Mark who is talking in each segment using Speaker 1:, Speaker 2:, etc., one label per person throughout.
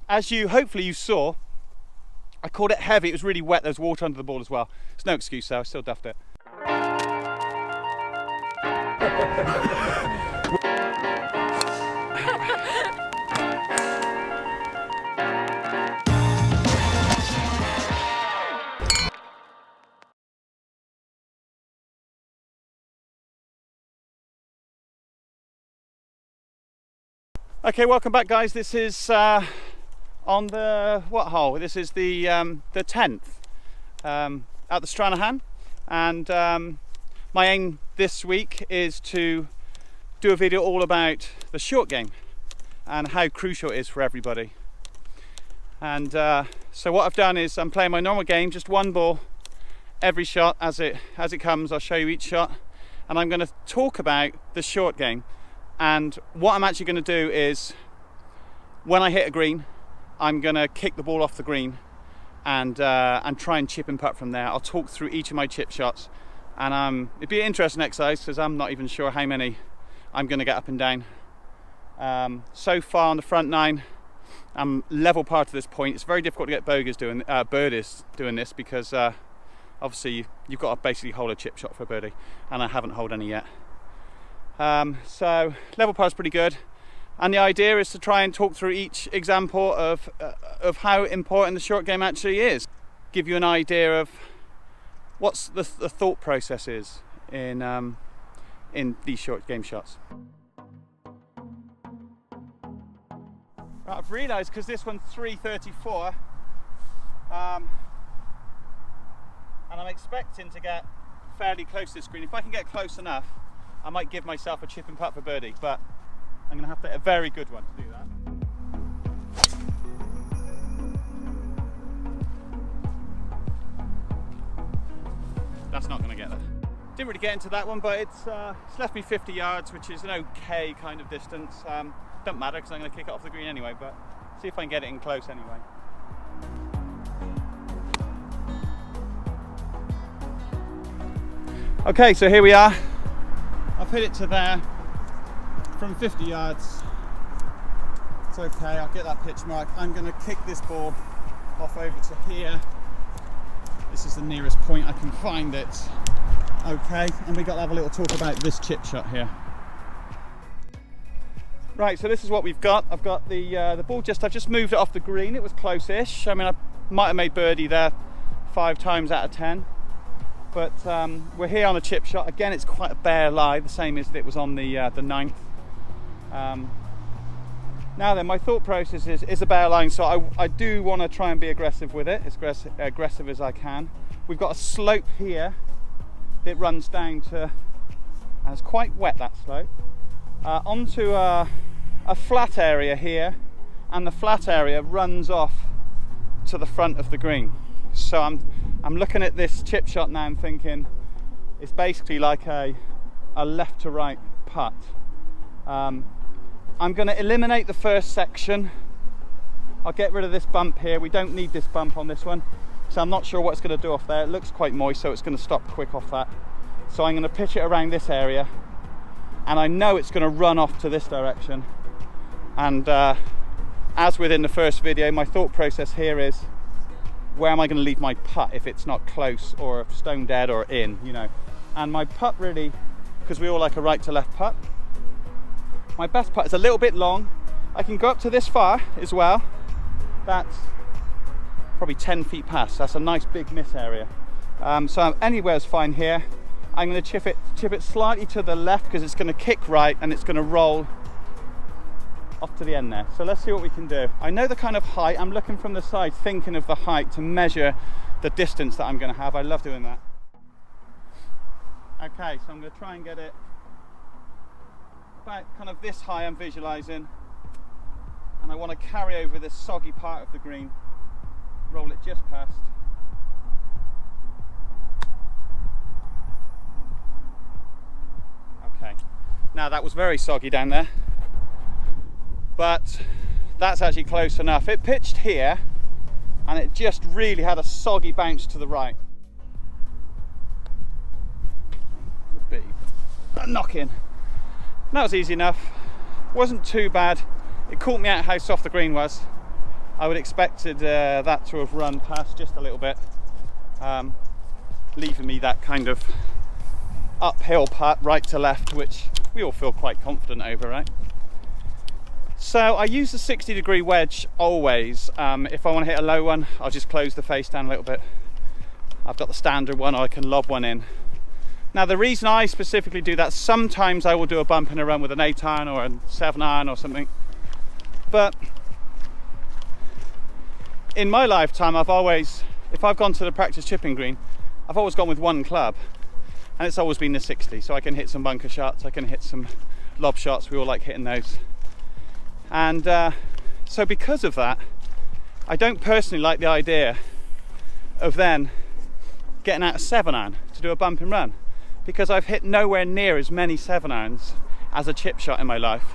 Speaker 1: As hopefully you saw, I called it heavy. It was really wet. There was water under the ball as well. It's no excuse though, I still duffed it. Okay, welcome back guys. This is on the, what hole? This is the 10th at the Stranahan, and my aim this week is to do a video all about the short game and how crucial it is for everybody. And so what I've done is I'm playing my normal game, just one ball every shot as it comes. I'll show you each shot, and I'm going to talk about the short game. And what I'm actually going to do is, when I hit a green, I'm going to kick the ball off the green and try and chip and putt from there. I'll talk through each of my chip shots, and it'd be an interesting exercise because I'm not even sure how many I'm going to get up and down. So far on the front nine, I'm level par to this point. It's very difficult to get birdies doing this because obviously you've got to basically hold a chip shot for a birdie, and I haven't held any yet. So level par is pretty good, and the idea is to try and talk through each example of how important the short game actually is. Give you an idea of what's the thought process is in these short game shots. Right, I've realised because this one's 334, and I'm expecting to get fairly close to this green. If I can get close enough, I might give myself a chip and putt for birdie, but I'm going to have to hit a very good one to do that. That's not going to get there. Didn't really get into that one, but it's left me 50 yards, which is an okay kind of distance. Don't matter because I'm going to kick it off the green anyway, but see if I can get it in close anyway. Okay, so here we are. I've hit it to there from 50 yards. It's okay, I'll get that pitch mark. I'm going to kick this ball off over to here. This is the nearest point I can find it. Okay, and we got to have a little talk about this chip shot here. Right, so this is what we've got. I've got the ball I've just moved it off the green. It was close-ish. I mean, I might have made birdie there 5 times out of 10. But we're here on a chip shot. Again, it's quite a bare lie, the same as it was on the 9th. Now then, my thought process is a bare line, so I do want to try and be aggressive with it, as aggressive as I can. We've got a slope here that runs down to, and it's quite wet, that slope, onto a flat area here, and the flat area runs off to the front of the green. So I'm looking at this chip shot now and thinking it's basically like a left to right putt. I'm going to eliminate the first section. I'll get rid of this bump here. We don't need this bump on this one, so I'm not sure what it's going to do off there. It looks quite moist, so it's going to stop quick off that. So I'm going to pitch it around this area, and I know it's going to run off to this direction. And as within the first video, my thought process here is, where am I going to leave my putt if it's not close or stone dead or in, you know? And my putt really, because we all like a right to left putt, my best putt is a little bit long. I can go up to this far as well. That's probably 10 feet past. That's a nice big miss area. So anywhere's fine here. I'm going to chip it slightly to the left because it's going to kick right and it's going to roll off to the end there. So let's see what we can do. I know the kind of height. I'm looking from the side, thinking of the height to measure the distance that I'm going to have. I love doing that. Okay, so I'm going to try and get it about kind of this high. I'm visualizing, and I want to carry over this soggy part of the green, roll it just past. Okay, now that was very soggy down there, but that's actually close enough. It pitched here and it just really had a soggy bounce to the right. Would be a knock in. That was easy enough, wasn't too bad. It caught me out how soft the green was, I would expected that to have run past just a little bit, leaving me that kind of uphill putt right to left, which we all feel quite confident over, right? So I use the 60-degree wedge always. If I want to hit a low one, I'll just close the face down a little bit. I've got the standard one, or I can lob one in. Now the reason I specifically do that, sometimes I will do a bump in a run with an 8-iron or a 7-iron or something, but in my lifetime I've always, if I've gone to the practice chipping green, I've always gone with one club, and it's always been the 60, so I can hit some bunker shots, I can hit some lob shots, we all like hitting those. And so because of that, I don't personally like the idea of then getting out a 7-iron to do a bump and run, because I've hit nowhere near as many 7-irons as a chip shot in my life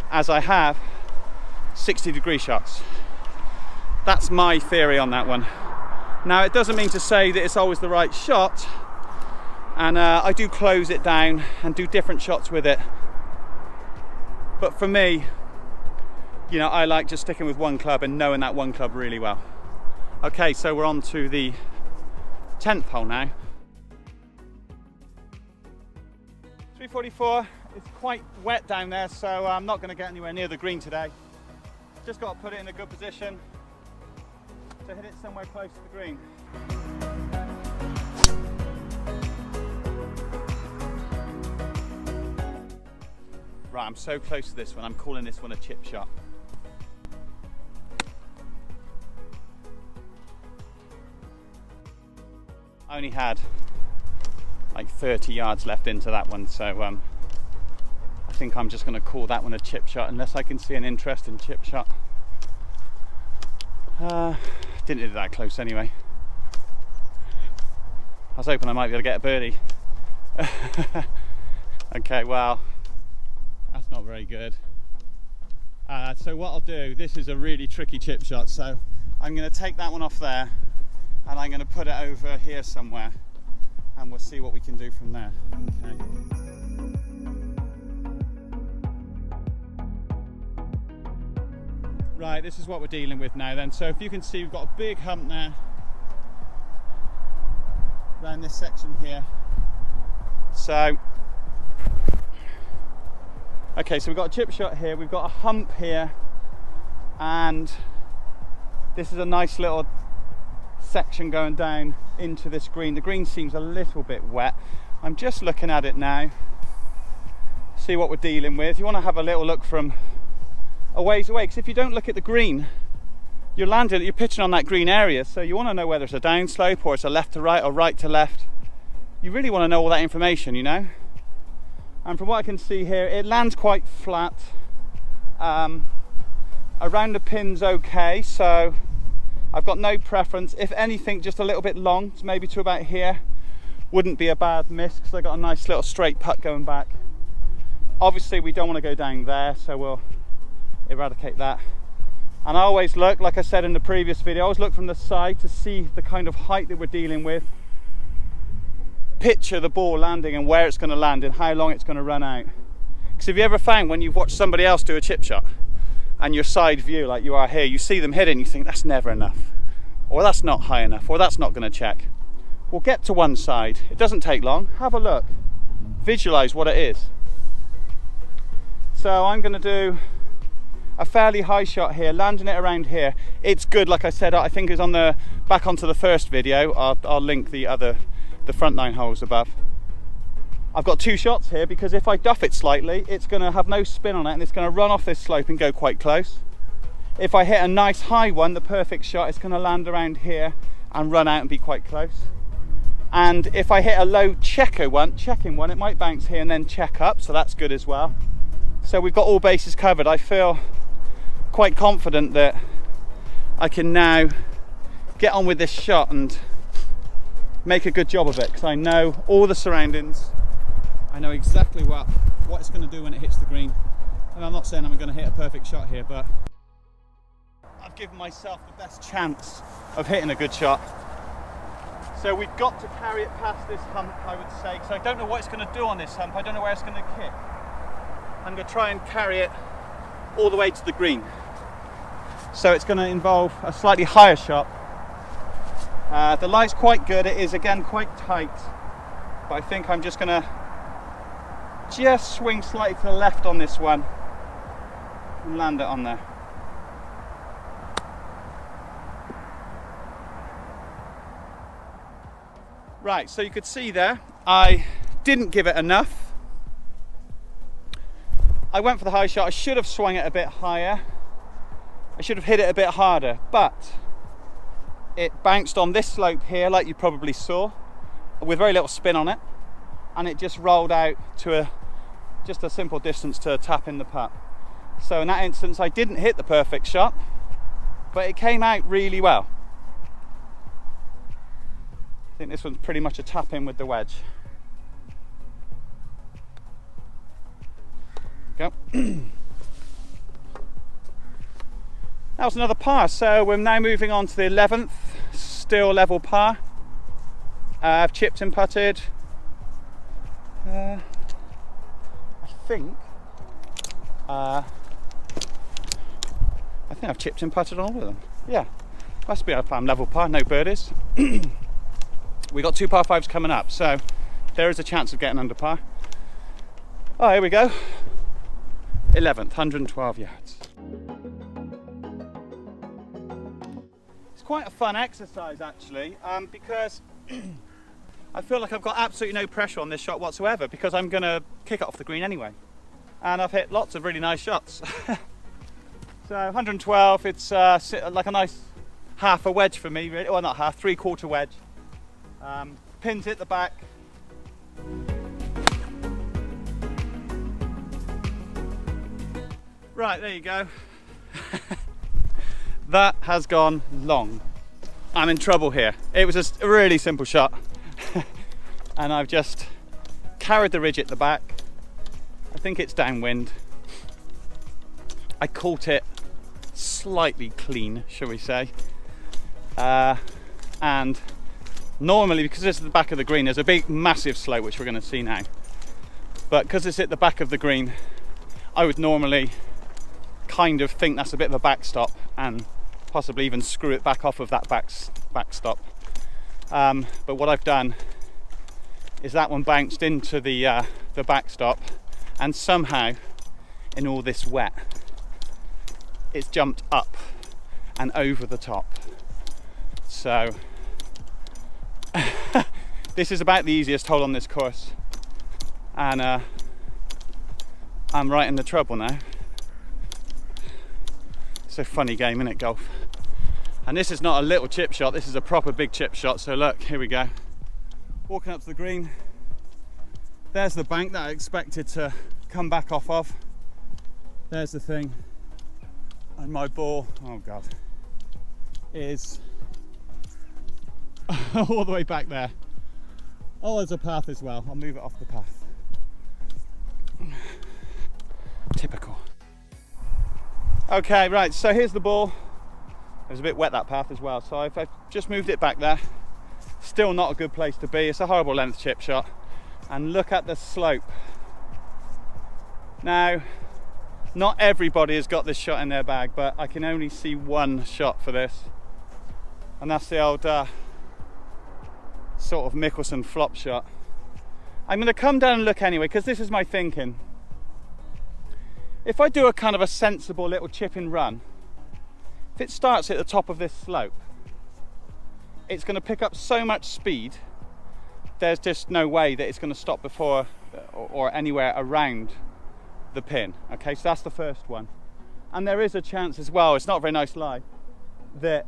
Speaker 1: as I have 60-degree shots. That's my theory on that one. Now it doesn't mean to say that it's always the right shot, and I do close it down and do different shots with it, but for me, you know, I like just sticking with one club and knowing that one club really well. Okay, so we're on to the 10th hole now. 344, it's quite wet down there, so I'm not going to get anywhere near the green today. Just got to put it in a good position to hit it somewhere close to the green. Right, I'm so close to this one, I'm calling this one a chip shot. I only had like 30 yards left into that one, so I think I'm just going to call that one a chip shot unless I can see an interesting chip shot. Didn't hit it that close anyway. I was hoping I might be able to get a birdie. Okay, well, that's not very good. So what I'll do, this is a really tricky chip shot, so I'm going to take that one off there and I'm going to put it over here somewhere, and we'll see what we can do from there. Okay. Right, this is what we're dealing with now then. So if you can see, we've got a big hump there around this section here. So okay, so we've got a chip shot here, we've got a hump here, and this is a nice little section going down into this green. The green seems a little bit wet. I'm just looking at it now, see what we're dealing with. You want to have a little look from a ways away, because if you don't look at the green, you're pitching on that green area, so you want to know whether it's a downslope or it's a left to right or right to left. You really want to know all that information, you know. And from what I can see here, it lands quite flat. Around the pin's okay, so I've got no preference. If anything, just a little bit long, maybe to about here, wouldn't be a bad miss, because I got a nice little straight putt going back. Obviously we don't want to go down there, so we'll eradicate that. And I always look, like I said in the previous video, I always look from the side to see the kind of height that we're dealing with. Picture the ball landing and where it's going to land and how long it's going to run out. Because have you ever found when you've watched somebody else do a chip shot and your side view, like you are here, you see them hit it and you think that's never enough, or that's not high enough, or that's not going to check? Well, get to one side, it doesn't take long, have a look, visualize what it is. So I'm going to do a fairly high shot here, landing it around here. It's good, like I said, I think it's on the back onto the first video. I'll link the front 9 holes above. I've got 2 shots here, because if I duff it slightly, it's going to have no spin on it and it's going to run off this slope and go quite close. If I hit a nice high one, the perfect shot, it's going to land around here and run out and be quite close. And if I hit a low checking one, it might bounce here and then check up, so that's good as well. So we've got all bases covered. I feel quite confident that I can now get on with this shot and make a good job of it, because I know all the surroundings. I know exactly what it's going to do when it hits the green. And I'm not saying I'm going to hit a perfect shot here, but I've given myself the best chance of hitting a good shot. So we've got to carry it past this hump, I would say, because I don't know what it's going to do on this hump. I don't know where it's going to kick. I'm going to try and carry it all the way to the green. So it's going to involve a slightly higher shot. The light's quite good. It is again quite tight, but I think I'm just going to just swing slightly to the left on this one and land it on there. Right, so you could see there, I didn't give it enough. I went for the high shot. I should have swung it a bit higher. I should have hit it a bit harder, but it bounced on this slope here, like you probably saw, with very little spin on it, and it just rolled out to just a simple distance to tap in the putt. So in that instance, I didn't hit the perfect shot, but it came out really well. I think this one's pretty much a tap in with the wedge. Go. That was another par, so we're now moving on to the 11th, still level par. I've chipped and putted. I think I've chipped and putted on all of them. Yeah, must be a level par, no birdies. We got 2 par 5s coming up, so there is a chance of getting under par. Oh, here we go. 11th, 112 yards. It's quite a fun exercise actually, because I feel like I've got absolutely no pressure on this shot whatsoever, because I'm going to kick it off the green anyway. And I've hit lots of really nice shots. So 112, it's like a nice half a wedge for me, really. Well, not half, 3/4 wedge. Pins at the back. Right, there you go. That has gone long. I'm in trouble here. It was a really simple shot. And I've just carried the ridge at the back. I think it's downwind. I caught it slightly clean, shall we say. And normally, because this is the back of the green, there's a big massive slope which we're going to see now, but because it's at the back of the green, I would normally kind of think that's a bit of a backstop and possibly even screw it back off of that backstop. But what I've done is that one bounced into the backstop, and somehow in all this wet it's jumped up and over the top. So this is about the easiest hole on this course, and I'm right in the trouble now. It's a funny game, isn't it, golf? And this is not a little chip shot, this is a proper big chip shot. So look, here we go. Walking up to the green. There's the bank that I expected to come back off of. There's the thing. And my ball, oh God, is all the way back there. Oh, there's a path as well. I'll move it off the path. Typical. Okay, right, so here's the ball. It was a bit wet, that path as well, so I've just moved it back there. Still not a good place to be. It's a horrible length chip shot. And look at the slope. Now, not everybody has got this shot in their bag, but I can only see one shot for this. And that's the old sort of Mickelson flop shot. I'm going to come down and look anyway, because this is my thinking. If I do a kind of a sensible little chip and run, if it starts at the top of this slope, it's going to pick up so much speed, there's just no way that it's going to stop before or anywhere around the pin. Okay, so that's the first one. And there is a chance as well, it's not a very nice lie, that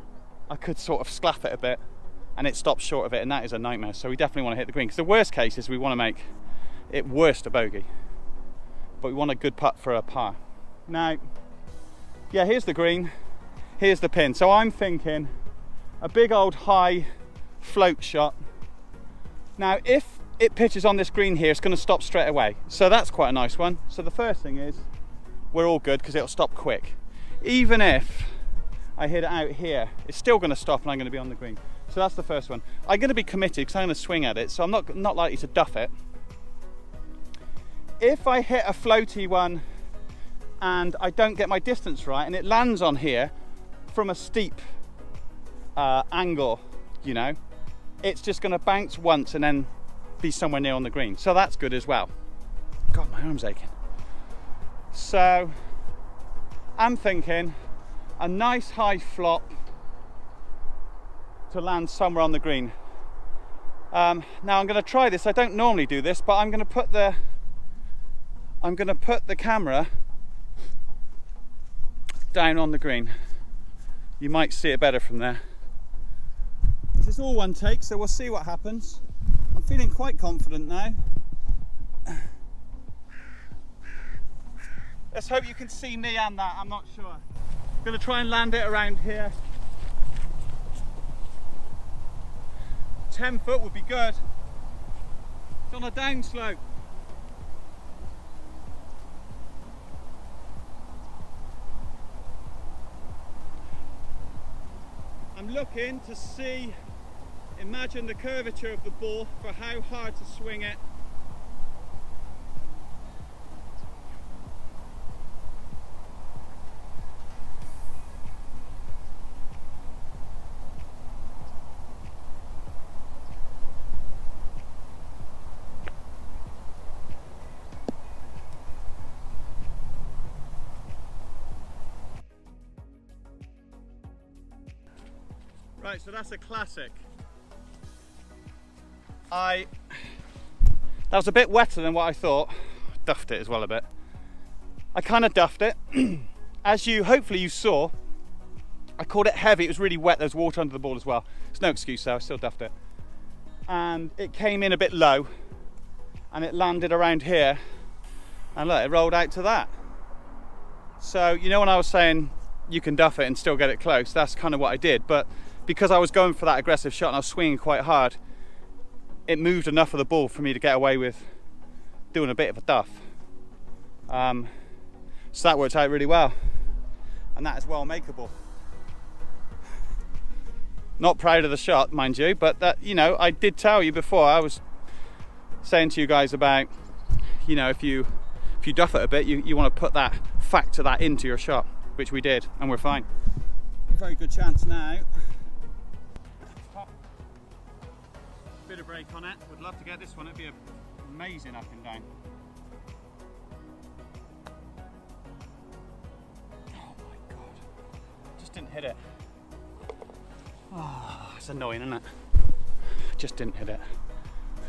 Speaker 1: I could sort of sclaff it a bit and it stops short of it, and that is a nightmare. So we definitely want to hit the green, because the worst case is we want to make it worst a bogey, but we want a good putt for a par. Now, yeah, here's the green, here's the pin. So I'm thinking a big old high float shot. Now, if it pitches on this green here, it's going to stop straight away. So that's quite a nice one. So the first thing is, we're all good because it'll stop quick. Even if I hit it out here, it's still going to stop and I'm going to be on the green. So that's the first one. I'm going to be committed because I'm going to swing at it, so I'm not likely to duff it. If I hit a floaty one and I don't get my distance right and it lands on here, from a steep angle, you know, it's just going to bounce once and then be somewhere near on the green. So that's good as well. God, my arm's aching. So I'm thinking a nice high flop to land somewhere on the green. Now I'm going to try this. I don't normally do this, but I'm going to put the camera down on the green. You might see it better from there. This is all one take, so we'll see what happens. I'm feeling quite confident now. Let's hope you can see me and that, I'm not sure. I'm going to try and land it around here. 10 foot would be good. It's on a downslope. I'm looking to see, imagine the curvature of the ball for how hard to swing it. Right, so that's a classic. That was a bit wetter than what I thought. Duffed it as well a bit. I kind of duffed it. As hopefully you saw, I caught it heavy. It was really wet. There's water under the ball as well. There's no excuse though, I still duffed it. And it came in a bit low and it landed around here. And look, it rolled out to that. So, you know when I was saying you can duff it and still get it close, that's kind of what I did. But because I was going for that aggressive shot and I was swinging quite hard, it moved enough of the ball for me to get away with doing a bit of a duff. So that worked out really well. And that is well makeable. Not proud of the shot, mind you, but that, you know, I did tell you before, I was saying to you guys about, you know, if you duff it a bit, you want to put that factor that into your shot, which we did, and we're fine. Very good chance now. Bit of brake on it. Would love to get this one. It'd be amazing up and down. Oh my god! Just didn't hit it. Oh, it's annoying, isn't it? Just didn't hit it.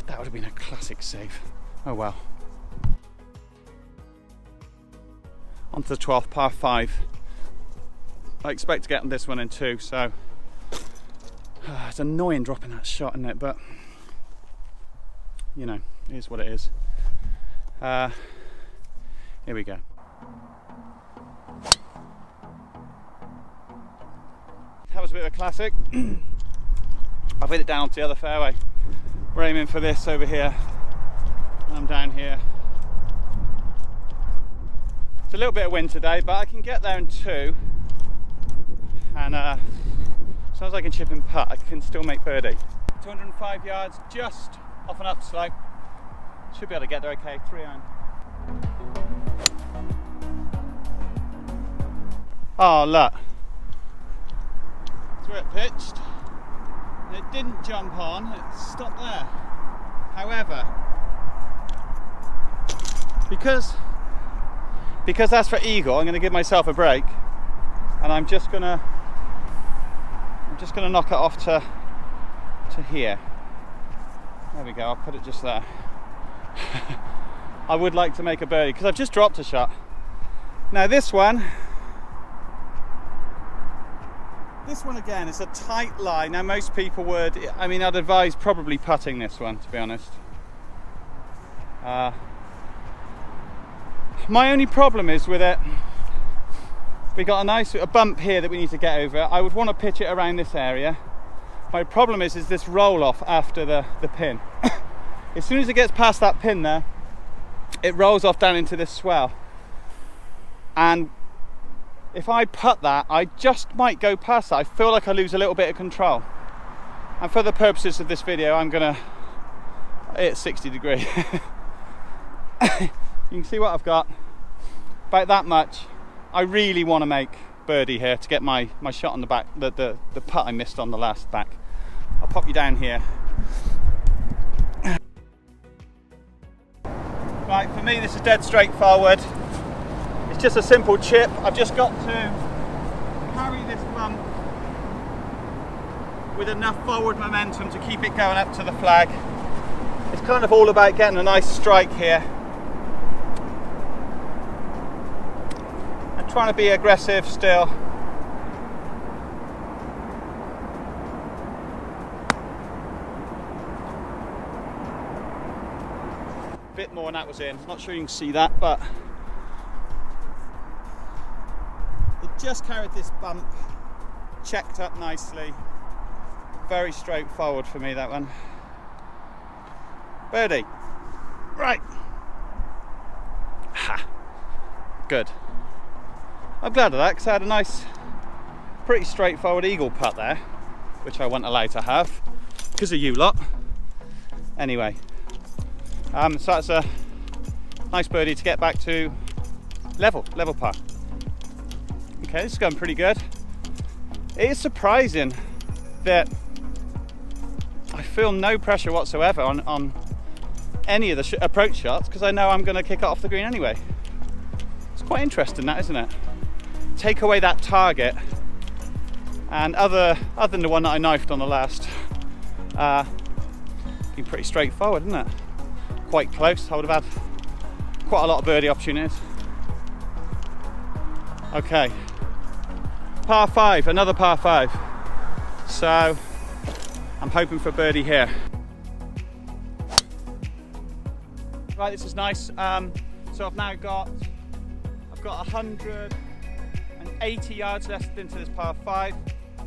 Speaker 1: That would have been a classic save. Oh well. On to the 12th, par 5. I expect to get on this one in 2, so it's annoying dropping that shot, isn't it? But you know, it is what it is. Here we go. That was a bit of a classic. I've hit it down to the other fairway. We're aiming for this over here. I'm down here. It's a little bit of wind today, but I can get there in 2. And as long as I can chip and putt, I can still make birdie. 205 yards, just off an upslope. Should be able to get there okay, 3 iron. Oh look, that's where it pitched. It didn't jump on, it stopped there. However, because that's for eagle, I'm going to give myself a break, and I'm just gonna knock it off to here. There we go, I'll put it just there. I would like to make a birdie because I've just dropped a shot. Now this one again is a tight lie. Now most people would, I mean, I'd advise probably putting this one, to be honest. My only problem is with it, we got a bump here that we need to get over. I would want to pitch it around this area. My problem is this roll off after the pin. As soon as it gets past that pin there, it rolls off down into this swell. And if I putt that, I just might go past that. I feel like I lose a little bit of control. And for the purposes of this video, I'm gonna hit 60 degree. You can see what I've got. About that much. I really want to make birdie here to get my shot on the back, the putt I missed on the last back. I'll pop you down here. Right, for me this is dead straightforward. It's just a simple chip. I've just got to carry this bump with enough forward momentum to keep it going up to the flag. It's kind of all about getting a nice strike here and trying to be aggressive still. Bit more and that was in. Not sure you can see that, but it just carried this bump, checked up nicely. Very straightforward for me, that one. Birdie. Right. Ha. Good. I'm glad of that because I had a nice, pretty straightforward eagle putt there, which I wasn't allowed to have because of you lot. Anyway, so that's a nice birdie to get back to level par. Okay, this is going pretty good. It is surprising that I feel no pressure whatsoever on any of the approach shots because I know I'm going to kick it off the green anyway. It's quite interesting, that, isn't it? Take away that target, and other than the one that I knifed on the last, been pretty straightforward, isn't it? Quite close. I would have had quite a lot of birdie opportunities. Okay, par 5, another par 5. So I'm hoping for birdie here. Right, this is nice. So I've now got 180 yards left into this par 5.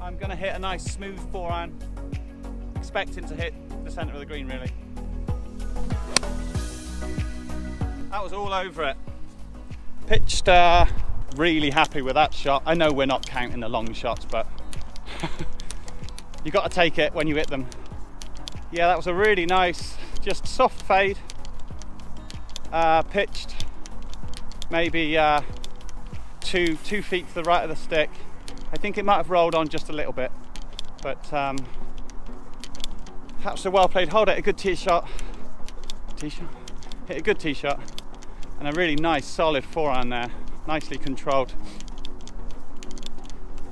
Speaker 1: I'm going to hit a nice smooth forehand, expecting to hit the centre of the green really. That was all over it. Pitched really happy with that shot. I know we're not counting the long shots, but you got to take it when you hit them. Yeah, that was a really nice, just soft fade. Pitched maybe 2 feet to the right of the stick. I think it might have rolled on just a little bit, but perhaps a well played hold. Hit a good tee shot. Hit a good tee shot, and a really nice solid forehand there, nicely controlled,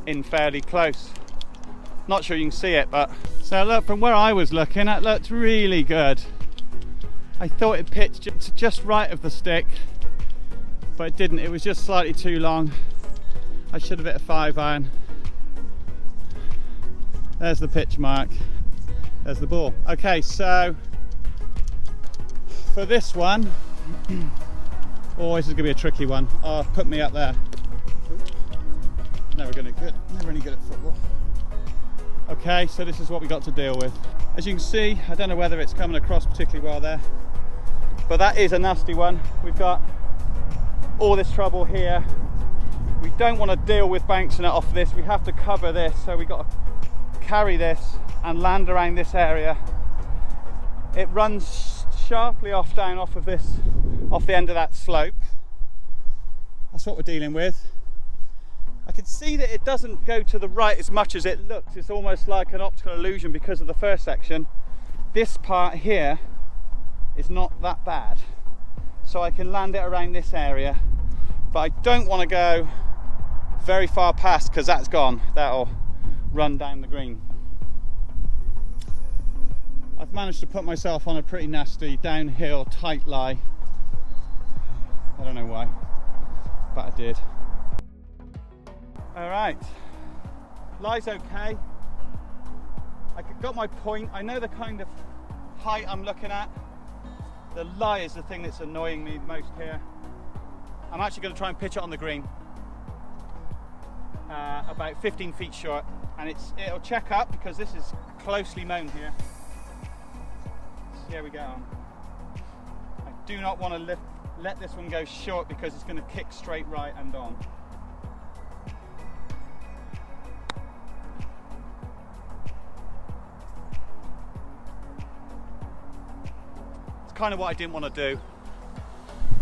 Speaker 1: in fairly close. Not sure you can see it, but so look, from where I was looking, it looked really good. I thought it pitched just right of the stick, but it didn't. It was just slightly too long. I should have hit a 5-iron. There's the pitch mark. There's the ball. Okay, so for this one, oh, this is gonna be a tricky one. Oh, put me up there. Never any good at football. Okay, so this is what we got to deal with. As you can see, I don't know whether it's coming across particularly well there, but that is a nasty one. We've got all this trouble here. We don't want to deal with bouncing it off this. We have to cover this, so we've got to carry this and land around this area. It runs sharply off the end of that slope. That's what we're dealing with. I can see that it doesn't go to the right as much as it looks. It's almost like an optical illusion because of the first section. This part here is not that bad, so I can land it around this area, but I don't want to go very far past because that's gone. That'll run down the green. I've managed to put myself on a pretty nasty downhill tight lie. I don't know why, but I did. All right, lie's okay. I got my point. I know the kind of height I'm looking at. The lie is the thing that's annoying me most here. I'm actually going to try and pitch it on the green, about 15 feet short, and it'll check up because this is closely mown here. See how we get on. I do not want to let this one go short because it's going to kick straight right and on. It's kind of what I didn't want to do.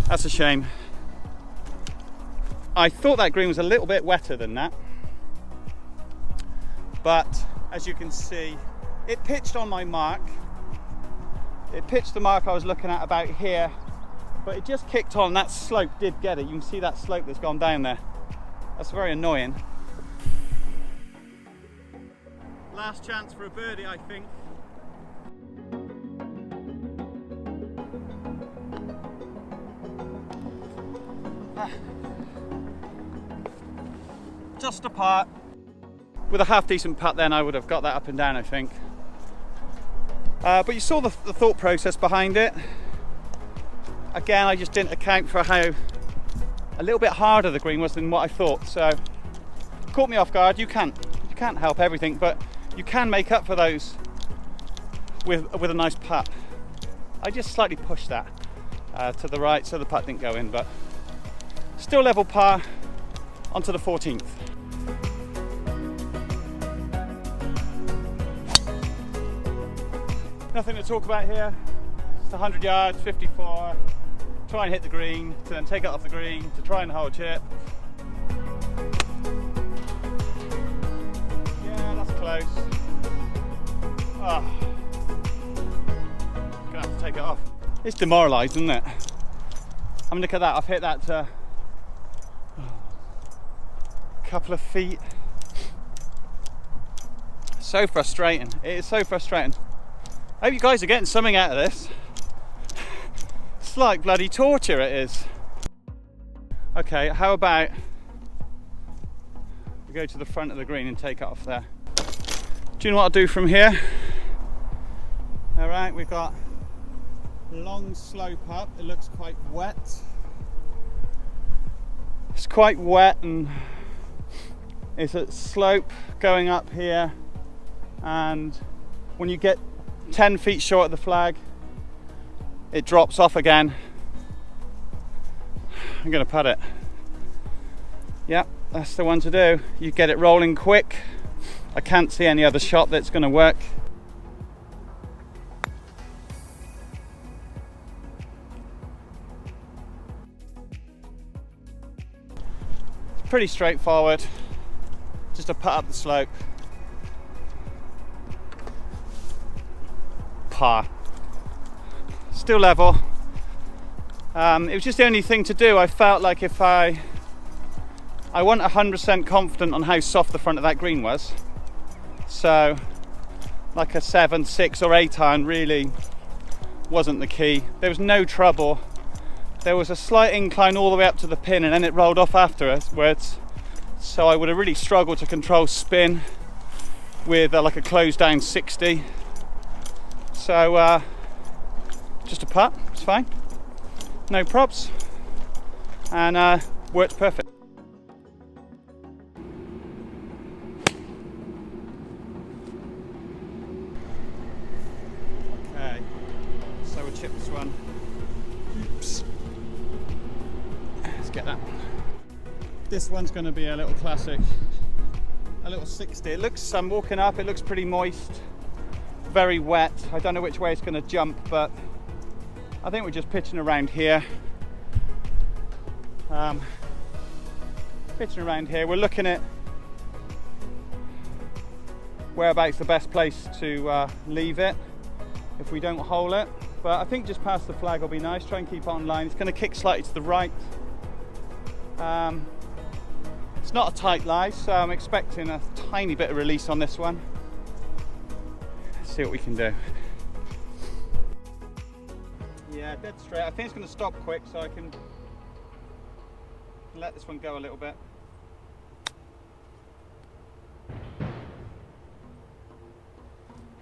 Speaker 1: That's a shame. I thought that green was a little bit wetter than that, but as you can see, it pitched on my mark. It pitched the mark I was looking at about here, but it just kicked on. That slope did get it. You can see that slope that's gone down there. That's very annoying. Last chance for a birdie, I think. Just a putt. With a half decent putt then I would have got that up and down, I think. But you saw the thought process behind it. Again, I just didn't account for how a little bit harder the green was than what I thought. So caught me off guard. You can't help everything, but you can make up for those with a nice putt. I just slightly pushed that to the right so the putt didn't go in, but still level par onto the 14th. Nothing to talk about here. It's 100 yards, 54. Try and hit the green, to then take it off the green, to try and hold chip. Yeah, that's close. Oh. Gonna have to take it off. It's demoralised, isn't it? I mean, look at that. I've hit that to a couple of feet. So frustrating. It is so frustrating. I hope you guys are getting something out of this. It's like bloody torture, it is. Okay, how about we go to the front of the green and take it off there. Do you know what I'll do from here? All right, we've got a long slope up. It looks quite wet. It's quite wet and it's a slope going up here, and when you get 10 feet short of the flag, it drops off again. I'm gonna putt it. Yep, that's the one to do. You get it rolling quick. I can't see any other shot that's gonna work. It's pretty straightforward. Just a putt up the slope. Par. Still level. It was just the only thing to do. I felt like if I wasn't 100% confident on how soft the front of that green was, so like a 7, 6 or 8 iron really wasn't the key. There was no trouble. There was a slight incline all the way up to the pin and then it rolled off afterwards, so I would have really struggled to control spin with like a closed down 60. So just a putt, it's fine, no props, and worked perfect. Okay, so we'll chip this one. Oops. Let's get that one. This one's going to be a little classic, a little 60. It looks, I'm walking up, it looks pretty moist. Very wet. I don't know which way it's going to jump, but I think we're just pitching around here. Pitching around here. We're looking at whereabouts the best place to leave it if we don't hole it. But I think just past the flag will be nice. Try and keep it on line. It's going to kick slightly to the right. It's not a tight lie, so I'm expecting a tiny bit of release on this one. See what we can do. Yeah, dead straight. I think it's going to stop quick, so I can let this one go a little bit.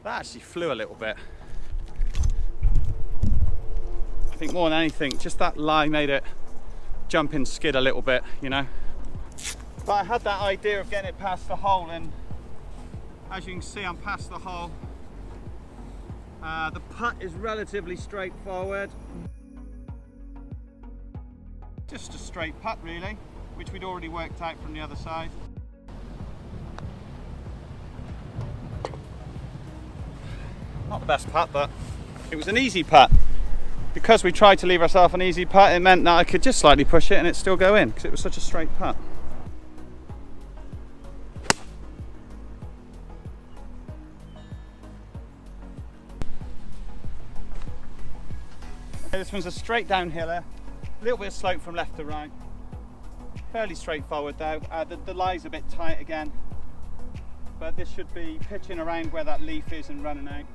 Speaker 1: That actually flew a little bit. I think more than anything, just that lie made it jump and skid a little bit, you know. But I had that idea of getting it past the hole, and as you can see, I'm past the hole. The putt is relatively straightforward. Just a straight putt really, which we'd already worked out from the other side. Not the best putt, but it was an easy putt. because we tried to leave ourselves an easy putt, it meant that I could just slightly push it and it still go in because it was such a straight putt. Okay, this one's a straight downhiller, a little bit of slope from left to right. Fairly straightforward though. The lie's a bit tight again, but this should be pitching around where that leaf is and running out.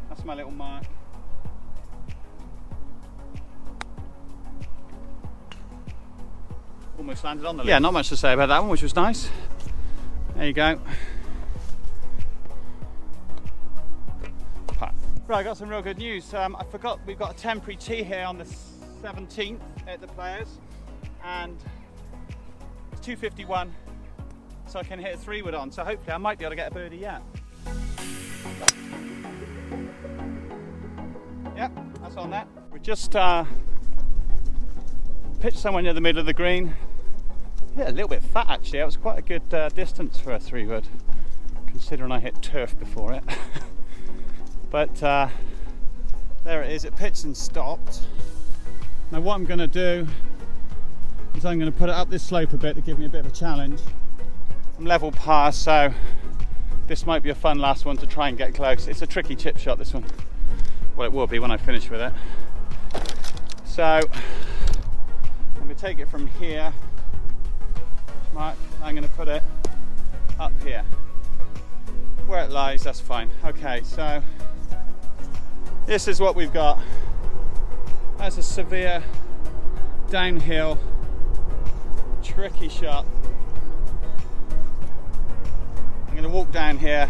Speaker 1: That's my little mark. Almost landed on the leaf. Yeah, not much to say about that one, which was nice. There you go. Right, I got some real good news. I forgot we've got a temporary tee here on the 17th at the Players, and it's 251, so I can hit a 3-wood on. So hopefully I might be able to get a birdie yet. Yep, that's on that. We just pitched somewhere near the middle of the green. Yeah, a little bit fat actually. It was quite a good distance for a 3-wood, considering I hit turf before it. But there it is, it pitched and stopped. Now what I'm going to do is I'm going to put it up this slope a bit to give me a bit of a challenge. I'm level par, so this might be a fun last one to try and get close. It's a tricky chip shot, this one. Well, it will be when I finish with it. So I'm going to take it from here, Mark. I'm going to put it up here. Where it lies, that's fine. Okay, so this is what we've got. That's a severe downhill, tricky shot. I'm going to walk down here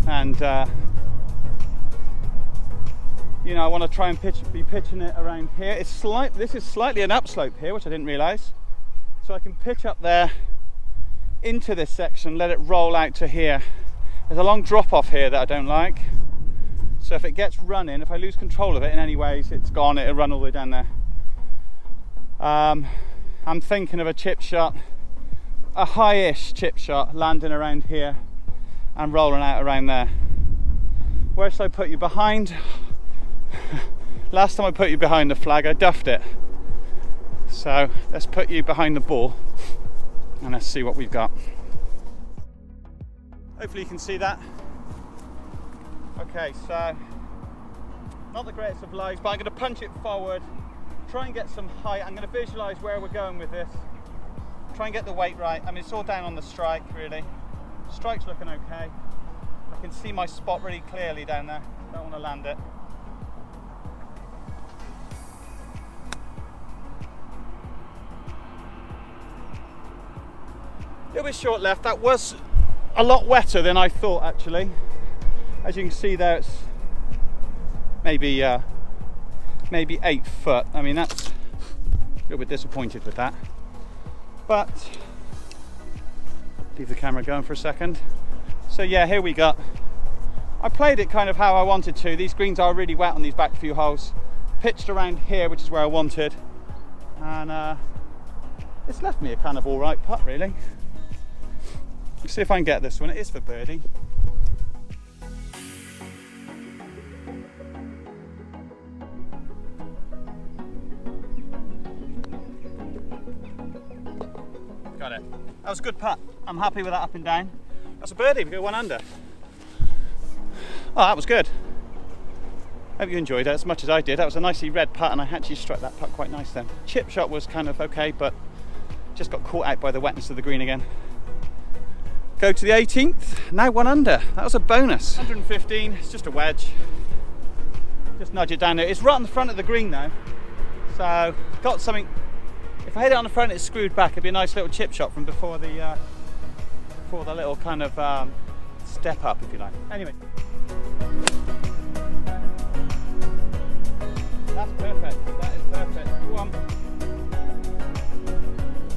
Speaker 1: and you know, I want to try and be pitching it around here. This is slightly an upslope here, which I didn't realise. So I can pitch up there into this section, let it roll out to here. There's a long drop off here that I don't like. So if it gets running, if I lose control of it in any ways, it's gone, it'll run all the way down there. I'm thinking of a chip shot, a high-ish chip shot, landing around here and rolling out around there. Where should I put you? Behind? Last time I put you behind the flag, I duffed it. So let's put you behind the ball and let's see what we've got. Hopefully you can see that. Okay, so not the greatest of lies, but I'm going to punch it forward, try and get some height. I'm going to visualise where we're going with this, try and get the weight right. I mean, it's all down on the strike really. Strike's looking okay. I can see my spot really clearly down there. Don't want to land it. A little bit short left. That was a lot wetter than I thought actually. As you can see there, it's maybe 8 foot. I mean, that's a little bit disappointed with that. But leave the camera going for a second. So yeah, here we go. I played it kind of how I wanted to. These greens are really wet on these back few holes. Pitched around here, which is where I wanted, and it's left me a kind of all right putt really. Let's see if I can get this one. It is for birdie. Got it. That was a good putt. I'm happy with that up and down. That's a birdie. We go 1 under. Oh, that was good. Hope you enjoyed it as much as I did. That was a nicely red putt, and I actually struck that putt quite nice then. Chip shot was kind of okay, but just got caught out by the wetness of the green again. Go to the 18th, now 1 under. That was a bonus. 115, it's just a wedge. Just nudge it down there. It's right on the front of the green though. So, got something. If I hit it on the front, it's screwed back. It'd be a nice little chip shot from before the little kind of step up, if you like. Anyway. That's perfect. That is perfect. Go on.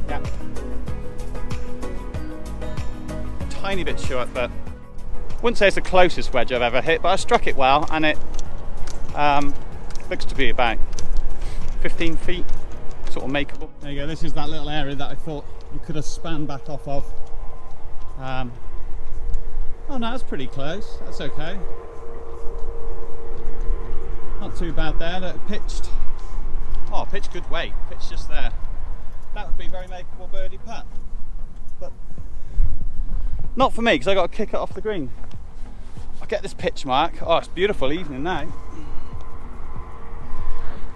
Speaker 1: Yeah. Tiny bit short, but wouldn't say it's the closest wedge I've ever hit, but I struck it well, and it looks to be about 15 feet, sort of makeable. There you go. This is that little area that I thought you could have spanned back off of. Oh no, that's pretty close. That's okay. Not too bad there. Look, pitched. Oh, pitched good weight. Pitched just there. That would be a very makeable birdie putt. But not for me, because I got to kick it off the green. I'll get this pitch mark. Oh, it's beautiful evening now.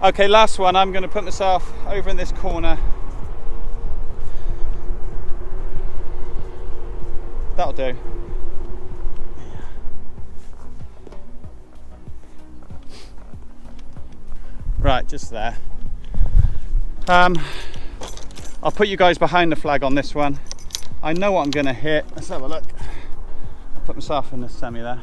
Speaker 1: Okay, last one. I'm going to put myself over in this corner. That'll do. Right, just there. I'll put you guys behind the flag on this one. I know what I'm going to hit. Let's have a look. I'll put myself in the semi there.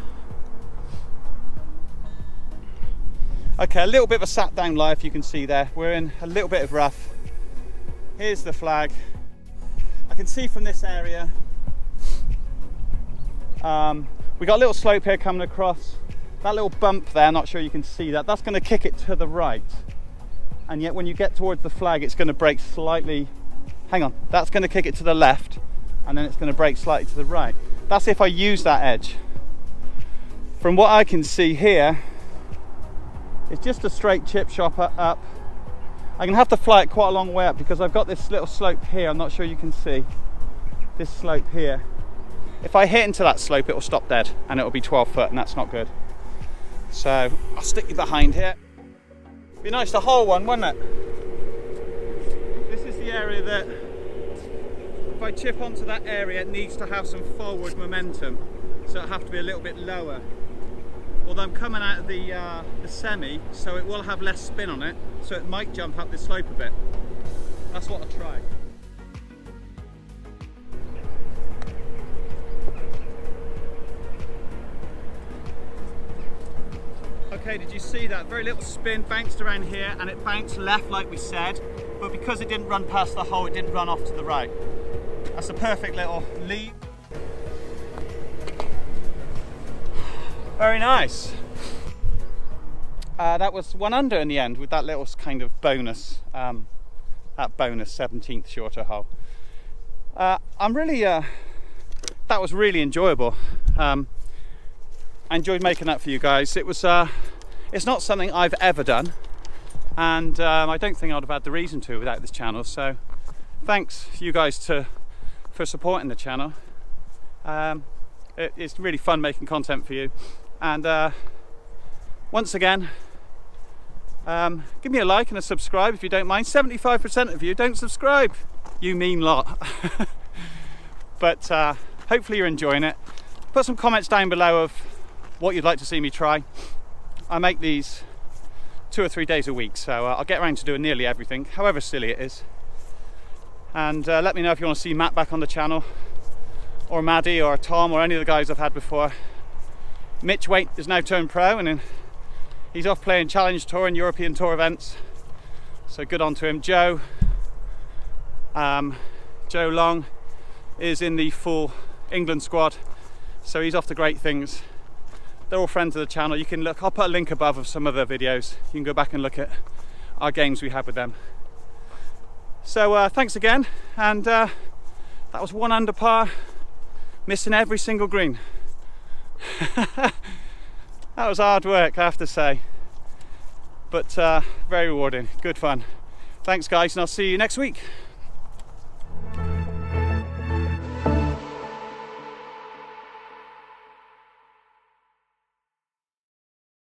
Speaker 1: Okay, a little bit of a sat down lie, if you can see there. We're in a little bit of rough. Here's the flag. I can see from this area. We got a little slope here coming across. That little bump there, not sure you can see that. That's going to kick it to the right. And yet when you get towards the flag, it's going to break slightly. Hang on, that's going to kick it to the left. And then it's going to break slightly to the right. That's if I use that edge. From what I can see here, it's just a straight chip shot up. I'm going to have to fly it quite a long way up because I've got this little slope here. I'm not sure you can see this slope here. If I hit into that slope, it will stop dead and it will be 12 foot, and that's not good. So I'll stick you behind here. Be nice to hole one, wouldn't it? This is the area that, if I chip onto that area, it needs to have some forward momentum. So it'll have to be a little bit lower. Although I'm coming out of the semi, so it will have less spin on it, so it might jump up this slope a bit. That's what I'll try. Okay, did you see that? Very little spin, bounced around here, and it bounced left like we said, but because it didn't run past the hole, it didn't run off to the right. That's a perfect little lead. Very nice. That was 1 under in the end with that little kind of bonus, that bonus 17th shorter hole. I'm really, that was really enjoyable. I enjoyed making that for you guys. It was, it's not something I've ever done, and I don't think I'd have had the reason to without this channel. So thanks you guys for supporting the channel. It's really fun making content for you. And once again, give me a like and a subscribe if you don't mind. 75% of you don't subscribe, you mean lot. But hopefully you're enjoying it. Put some comments down below of what you'd like to see me try. I make these 2 or 3 days a week, so I'll get around to doing nearly everything, however silly it is. And let me know if you want to see Matt back on the channel, or Maddie, or Tom, or any of the guys I've had before. Mitch Waite is now turned pro, and he's off playing Challenge Tour and European Tour events, so good on to him. Joe Long is in the full England squad, so he's off to great things. They're all friends of the channel. You can look, I'll put a link above of some of their videos. You can go back and look at our games we had with them. So thanks again, and that was 1 under par, missing every single green. That was hard work, I have to say, but very rewarding, good fun. Thanks guys, and I'll see you next week.